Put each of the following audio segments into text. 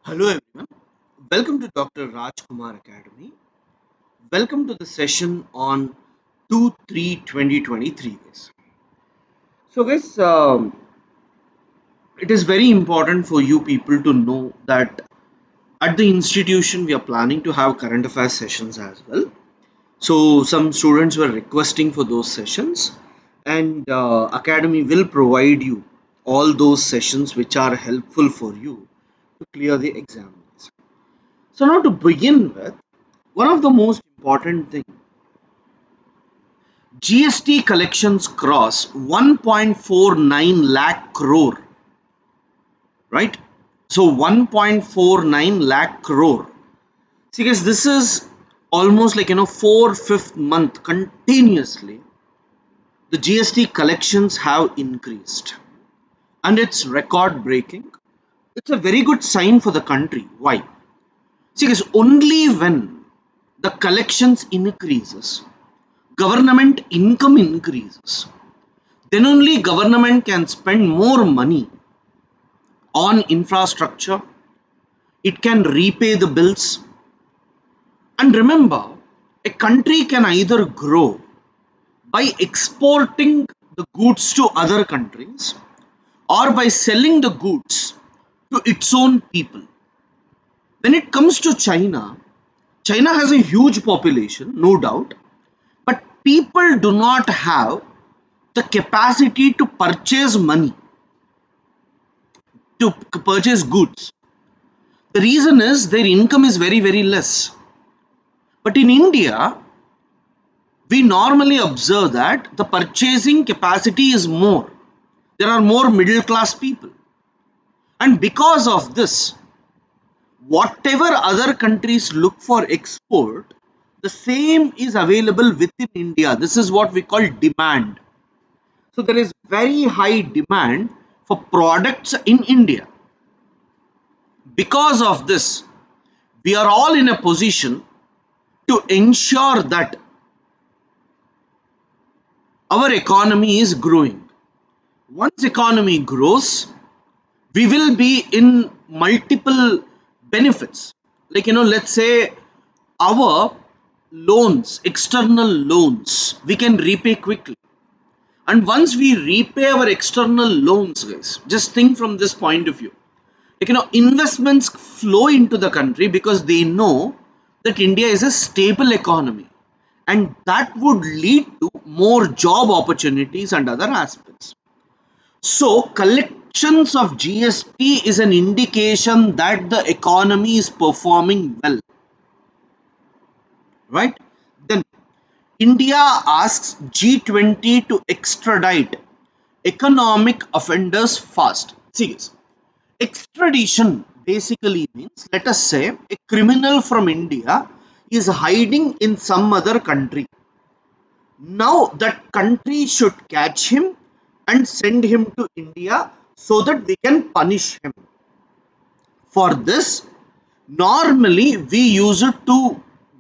Hello everyone. Welcome to Dr. Rajkumar Academy. Welcome to the session on 2-3-2023 guys. So guys, it is very important for you people to know that at the institution we are planning to have current affairs sessions as well. So some students were requesting for those sessions, and Academy will provide you all those sessions which are helpful for you to clear the exams. So now to begin with, one of the most important thing, GST collections cross 1.49 lakh crore, right? So 1.49 lakh crore. See guys, this is almost like 4/5 month continuously the GST collections have increased, and it's record breaking. It's a very good sign for the country. Why? See guys, only when the collections increases, government income increases, then only government can spend more money on infrastructure. It can repay the bills. And remember, a country can either grow by exporting the goods to other countries or by selling the goods to its own people. When it comes to China, China has a huge population, no doubt, but people do not have the capacity to purchase money, to purchase goods. The reason is their income is very, very less. But in India, we normally observe that the purchasing capacity is more. There are more middle class people. And because of this, whatever other countries look for export, the same is available within India. This is what we call demand. So there is very high demand for products in India. Because of this, we are all in a position to ensure that our economy is growing. Once economy grows, we will be in multiple benefits. Like let's say our loans, external loans, we can repay quickly. And once we repay our external loans, guys, just think from this point of view. Like investments flow into the country because they know that India is a stable economy, and that would lead to more job opportunities and other aspects. So collections of GST is an indication that the economy is performing well, right? Then India asks G20 to extradite economic offenders fast. See this. Extradition basically means, let us say, a criminal from India is hiding in some other country. Now that country should catch him and send him to India so that we can punish him. For this, normally we use it to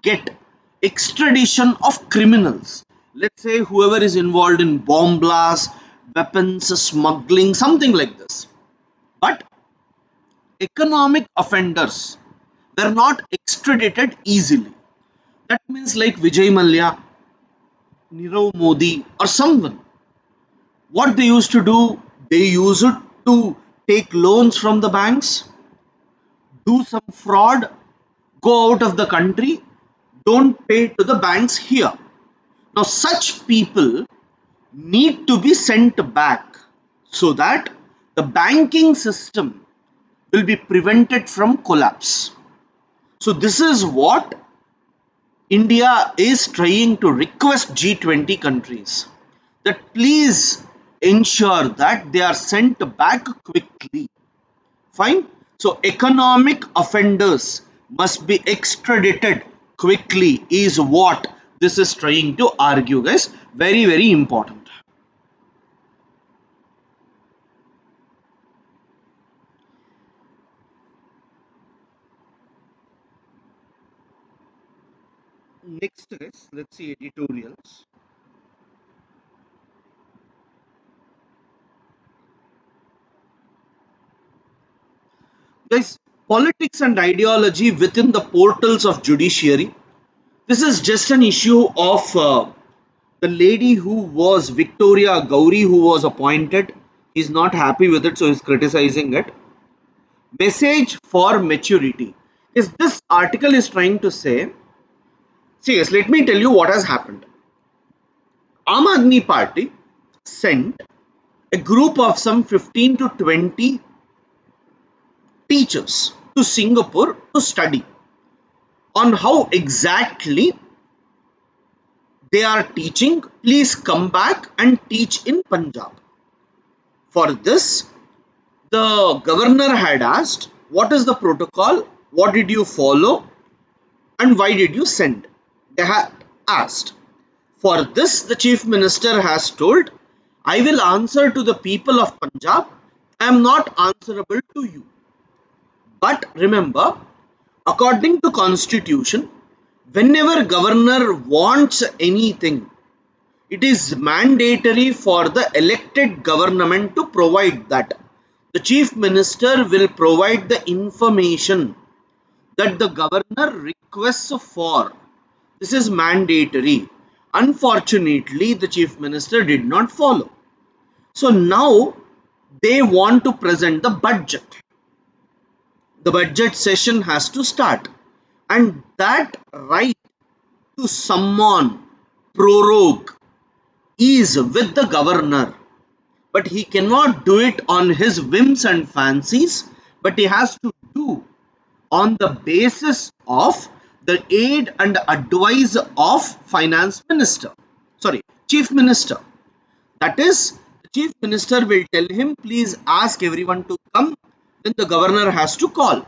get extradition of criminals. Let's say whoever is involved in bomb blast, weapons smuggling, something like this. But economic offenders were not extradited easily. That means like Vijay Mallya, Nirav Modi, or someone. What they used to do, they used it to take loans from the banks, do some fraud, go out of the country, don't pay to the banks here. Now, such people need to be sent back so that the banking system will be prevented from collapse. So, this is what India is trying to request G20 countries, that please ensure that they are sent back quickly. Fine. So economic offenders must be extradited quickly is what this is trying to argue, guys. Very, very important. Next, guys, let's see editorials. Guys, Politics and ideology within the portals of judiciary. This is just an issue of the lady who was Victoria Gauri, who was appointed. He's not happy with it, so he's criticizing it. Message for maturity. Is this article is trying to say, see, yes, let me tell you what has happened. Aam Aadmi Party sent a group of some 15 to 20 teachers to Singapore to study on how exactly they are teaching. Please come back and teach in Punjab. For this, the governor had asked, what is the protocol? What did you follow? And why did you send? They had asked. For this, the chief minister has told, I will answer to the people of Punjab. I am not answerable to you. But remember, according to constitution, whenever governor wants anything, it is mandatory for the elected government to provide that. The chief minister will provide the information that the governor requests for. This is mandatory. Unfortunately, the chief minister did not follow. So now they want to present the budget. The budget session has to start. And that right to summon, prorogue, is with the governor. But he cannot do it on his whims and fancies, but he has to do on the basis of the aid and advice of finance minister, sorry, chief minister. That is, the chief minister will tell him, please ask everyone to come, then the governor has to call.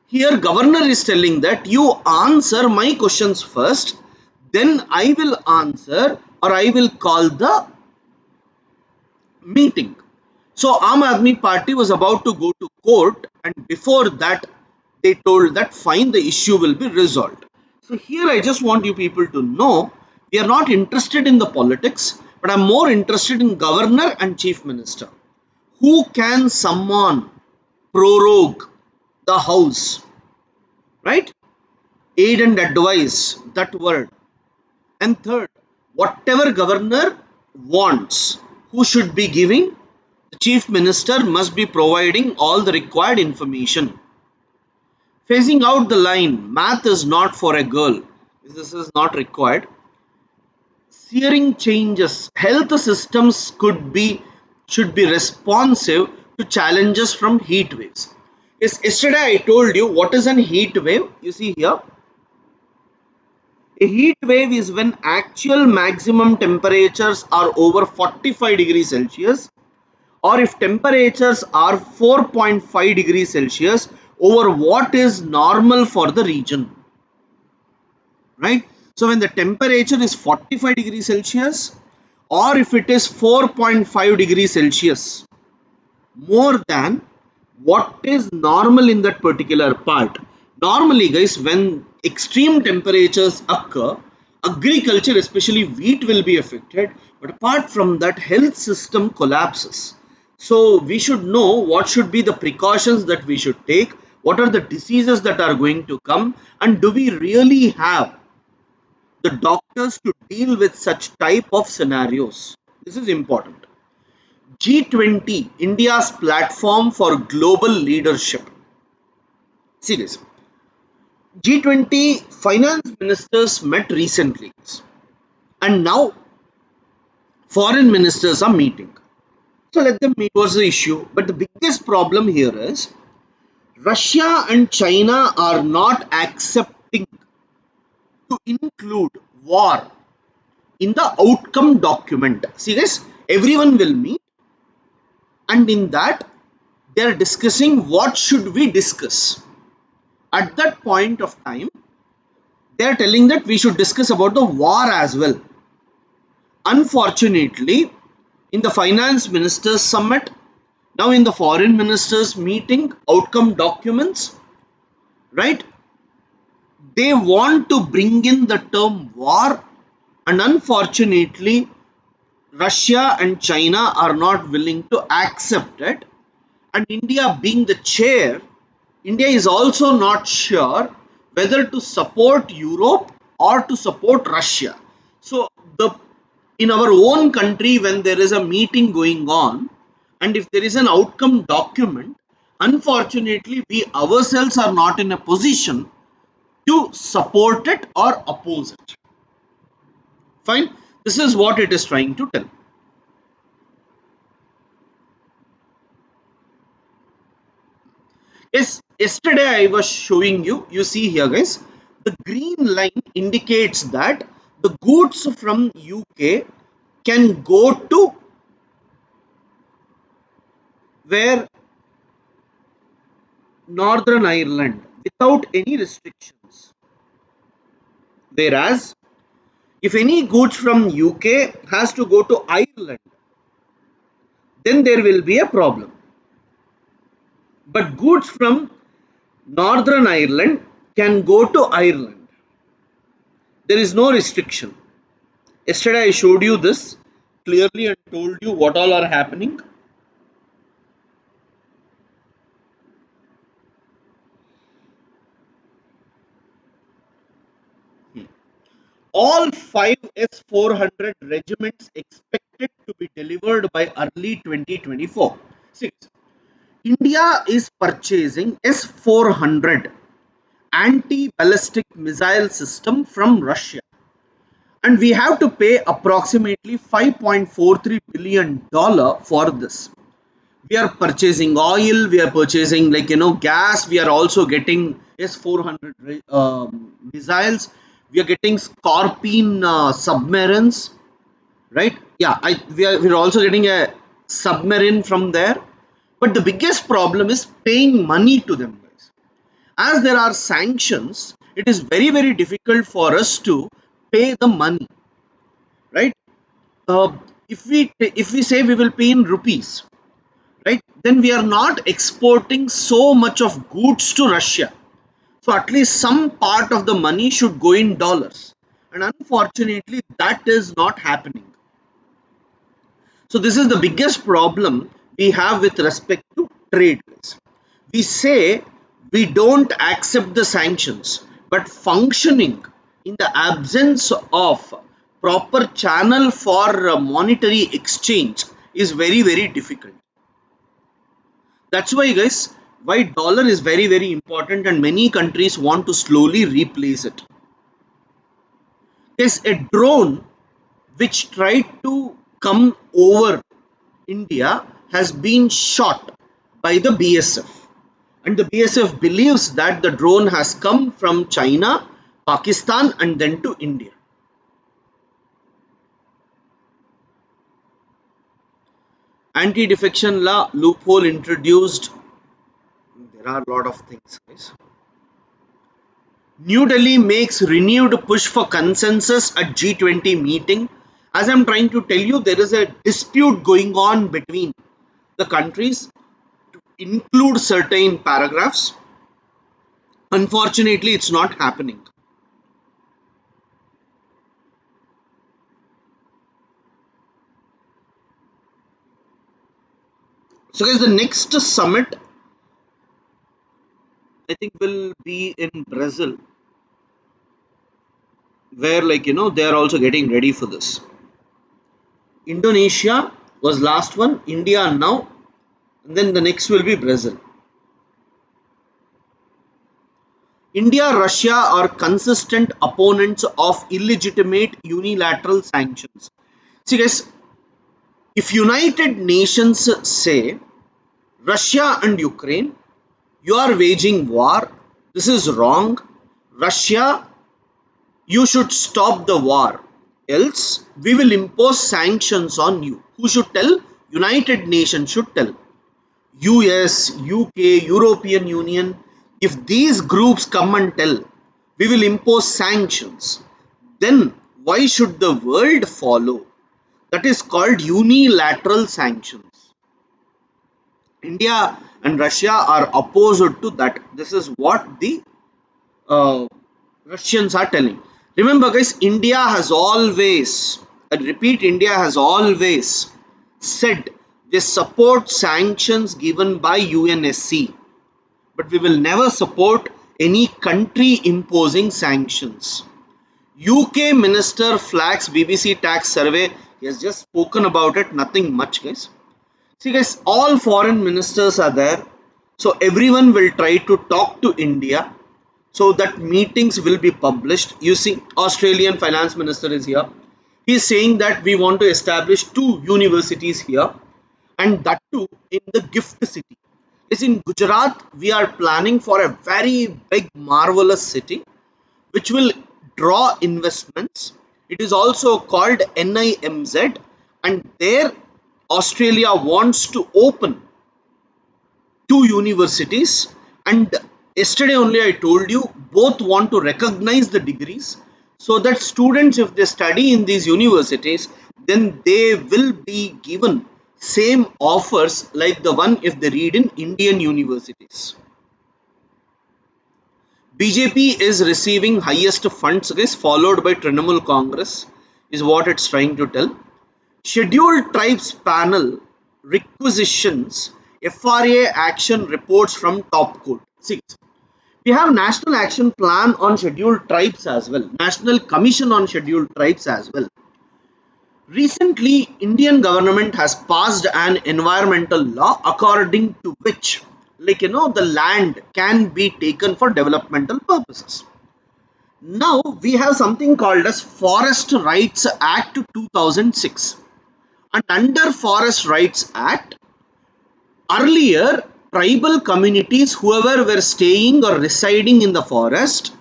Here governor is telling that you answer my questions first, then I will answer or I will call the meeting. So Aam Aadmi Party was about to go to court, and before that they told that fine, the issue will be resolved. So here I just want you people to know, we are not interested in the politics, but I'm more interested in governor and chief minister. Who can summon, prorogue the house, right? Aid and advice, that word. And third, whatever governor wants, who should be giving? The chief minister must be providing all the required information. Phasing out the line, math is not for a girl. This is not required. Searing changes, health systems should be responsive to challenges from heat waves. Yes, yesterday I told you what is an heat wave. You see here, a heat wave is when actual maximum temperatures are over 45 degrees Celsius, or if temperatures are 4.5 degrees Celsius over what is normal for the region, right? So when the temperature is 45 degrees Celsius, or if it is 4.5 degrees Celsius more than what is normal in that particular part. Normally guys, when extreme temperatures occur, agriculture, especially wheat, will be affected, but apart from that, health system collapses. So we should know what should be the precautions that we should take, what are the diseases that are going to come, and do we really have the doctors to deal with such type of scenarios. This is important. G20, India's platform for global leadership. See this. G20 finance ministers met recently, and now foreign ministers are meeting. So let them meet. Was the issue. But the biggest problem here is Russia and China are not accepting to include war in the outcome document. See guys, everyone will meet, and in that they are discussing what should we discuss. At that point of time, they are telling that we should discuss about the war as well. Unfortunately, in the finance ministers summit, now in the foreign ministers meeting, outcome documents, right? They want to bring in the term war, and unfortunately, Russia and China are not willing to accept it. And India, being the chair, India is also not sure whether to support Europe or to support Russia. So the in our own country, when there is a meeting going on, and if there is an outcome document, unfortunately we ourselves are not in a position to support it or oppose it. Fine. This is what it is trying to tell. Yes, yesterday I was showing you, you see here guys, the green line indicates that the goods from UK can go to where Northern Ireland without any restrictions. Whereas if any goods from UK has to go to Ireland, then there will be a problem. But goods from Northern Ireland can go to Ireland. There is no restriction. Yesterday I showed you this clearly and told you what all are happening. All five S-400 regiments expected to be delivered by early 2024. Six. India is purchasing S-400 anti-ballistic missile system from Russia, and we have to pay approximately $5.43 billion for this. We are purchasing oil, we are purchasing gas, we are also getting S-400 missiles, we are getting Scorpion submarines, right? Yeah, we're also getting a submarine from there. But the biggest problem is paying money to them, guys. As there are sanctions, it is very, very difficult for us to pay the money, right? Uh, if we say we will pay in rupees, right, then we are not exporting so much of goods to Russia. So at least some part of the money should go in dollars. And unfortunately, that is not happening. So this is the biggest problem we have with respect to trade. We say we don't accept the sanctions, but functioning in the absence of proper channel for monetary exchange is very, very difficult. That's why guys, why dollar is very, very important and many countries want to slowly replace it. There's a drone which tried to come over India has been shot by the BSF, and the BSF believes that the drone has come from China, Pakistan and then to India. Anti-defection law loophole introduced. There are a lot of things, guys. New Delhi makes renewed push for consensus at G20 meeting. As I'm trying to tell you, there is a dispute going on between the countries to include certain paragraphs. Unfortunately, it's not happening. So, guys, the next summit I think will be in Brazil, where they are also getting ready for this. Indonesia was last one, India now, and then the next will be Brazil. India, Russia are consistent opponents of illegitimate unilateral sanctions. See guys, if United Nations say Russia and Ukraine, you are waging war, this is wrong. Russia, you should stop the war. Else, we will impose sanctions on you. Who should tell? United Nations should tell. US, UK, European Union, if these groups come and tell, we will impose sanctions, then why should the world follow? That is called unilateral sanctions. India and Russia are opposed to that. This is what the uh, Russians are telling. Remember, guys, India has always, I repeat, India has always said they support sanctions given by UNSC. but we will never support any country imposing sanctions. UK Minister flags BBC tax survey. He has just spoken about it, nothing much, guys. See, guys, all foreign ministers are there, so everyone will try to talk to India, so that meetings will be published. You see, Australian finance minister is here. He is saying that we want to establish two universities here, and that too in the gift city. Is in Gujarat. We are planning for a very big, marvelous city which will draw investments. It is also called NIMZ, and there Australia wants to open two universities. And yesterday only I told you both want to recognize the degrees, so that students, if they study in these universities, then they will be given same offers like the one if they read in Indian universities. BJP is receiving highest funds, guys, followed by Trinamool Congress, is what it's trying to tell. Scheduled Tribes Panel requisitions FRA action reports from top court. See, we have National Action Plan on Scheduled Tribes as well, National Commission on Scheduled Tribes as well. Recently, Indian government has passed an environmental law according to which, the land can be taken for developmental purposes. Now we have something called as Forest Rights Act 2006, and under Forest Rights Act, earlier tribal communities, whoever were staying or residing in the forest,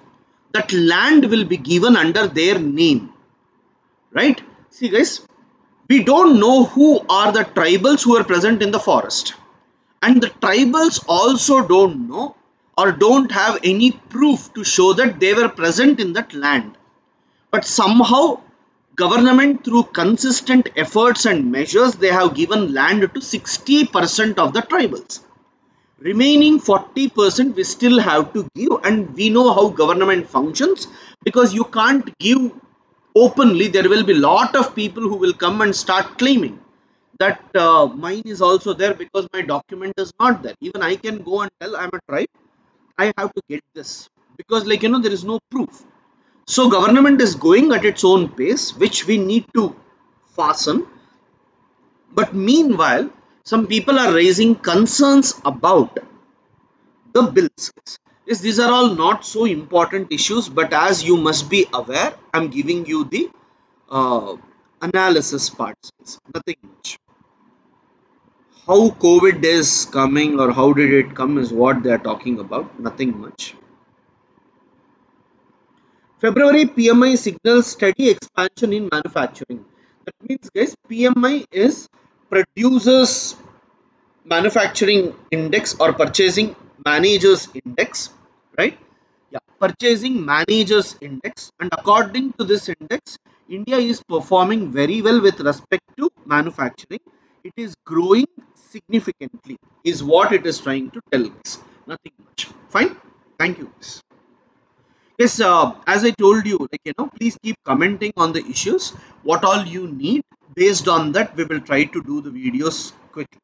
that land will be given under their name, right? See, guys, we don't know who are the tribals who are present in the forest, and the tribals also don't know or don't have any proof to show that they were present in that land. But somehow government, through consistent efforts and measures, they have given land to 60% of the tribals. Remaining 40% we still have to give, and we know how government functions, because you can't give openly. There will be lot of people who will come and start claiming that mine is also there because my document is not there. Even I can go and tell I'm a tribe, I have to get this, because there is no proof. So government is going at its own pace, which we need to fasten. But meanwhile, some people are raising concerns about the bills. Yes, these are all not so important issues, but as you must be aware, I'm giving you the uh, analysis parts. Nothing much. How COVID is coming or how did it come is what they are talking about. Nothing much. February PMI signals steady expansion in manufacturing. That means, guys, PMI is producers manufacturing index or purchasing managers index, right? Yeah, purchasing managers index, and according to this index, India is performing very well with respect to manufacturing. It is growing significantly, is what it is trying to tell us. Nothing much. Fine. Thank you. Yes, as I told you, please keep commenting on the issues. What all you need. Based on that, we will try to do the videos quickly.